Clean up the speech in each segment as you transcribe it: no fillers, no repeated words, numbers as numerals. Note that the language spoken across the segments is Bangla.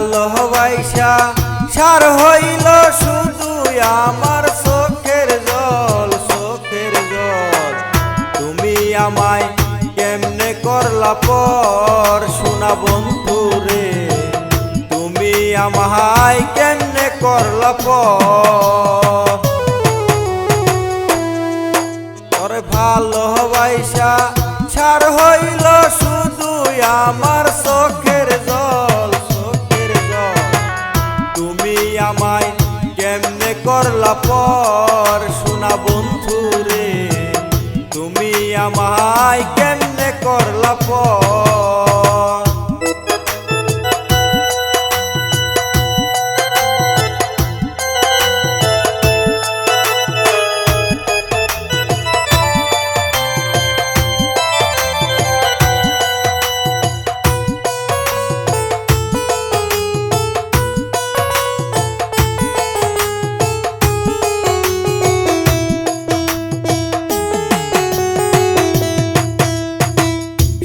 ভালোবাসা সার হইল শুধু আমার চোখের জল, চোখের জল। তুমি আমায় কেমনে করলা পর সোনা বন্ধু রে, তুমি আমায় কেমনে করলা পর। তোর ভালোবাসা সার হইল শুধু আমার চোখের জল, চোখের জল। তুমি আমায় কেমনে করলা পর সোনা বন্ধু রে, তুমি আমায় কেমনে করলা পর।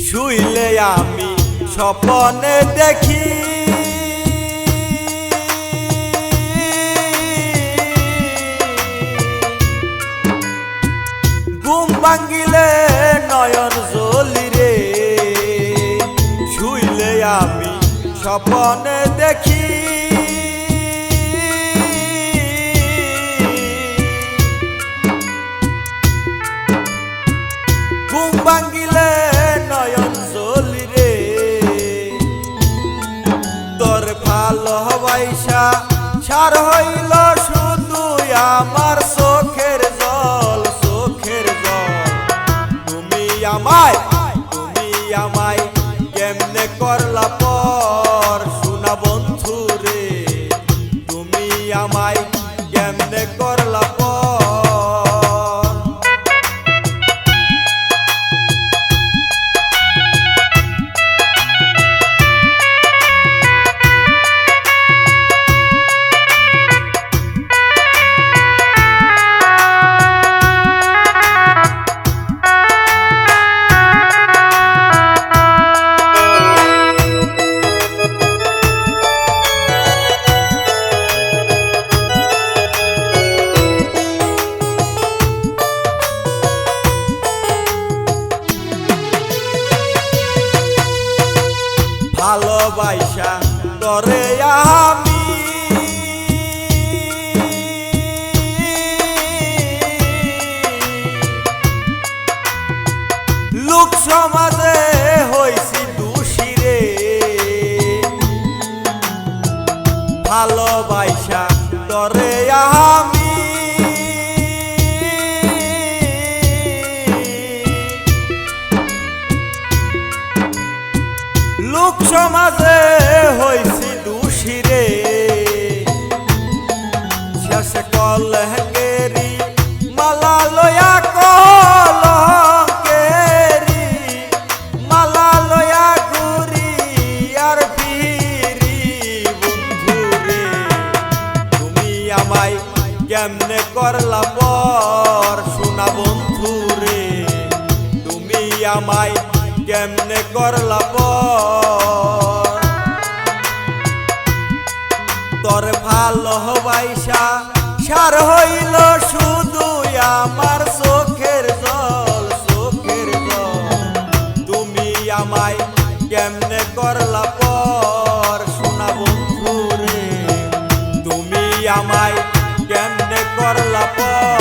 শুইলে আমি স্বপ্নে দেখি ঘুম ভাঙ্গিলে নয়ন জ্বলি রে, শুইলে আমি স্বপ্নে দেখি ঘুম ভাঙ্গিলে নয়ন জ্বলি রে। তোর ভালোবাসা সার হইল শুধু আমার চোখের জল, চোখের জল। তুমি আমায় কেমনে করলা পর সোনা বন্ধু রে, তুমি আমায় কেমনে করলা পর। ভালোবাসা করে আমি লোক সমাজে হইছি দোষী রে, ভালোবাসা করে আমি লোক সমাজে হইছি দোষী রে। শেষ কলঙ্কেরি মালা লয়া কলঙ্কেরি মালা লয়া ঘুরি আর ফিরি বন্ধু রে, তুমি আমায় কেমনে করলা পর সোনা বন্ধু রে, তুমি আমায় কেমনে করলা পর। তোর ভালোবাসা সার হইল শুধু আমার চোখের জল, চোখের জল। তুমি আমায় কেমনে করলা পর সোনা বন্ধু রে, তুমি আমায় কেমনে করলা পর।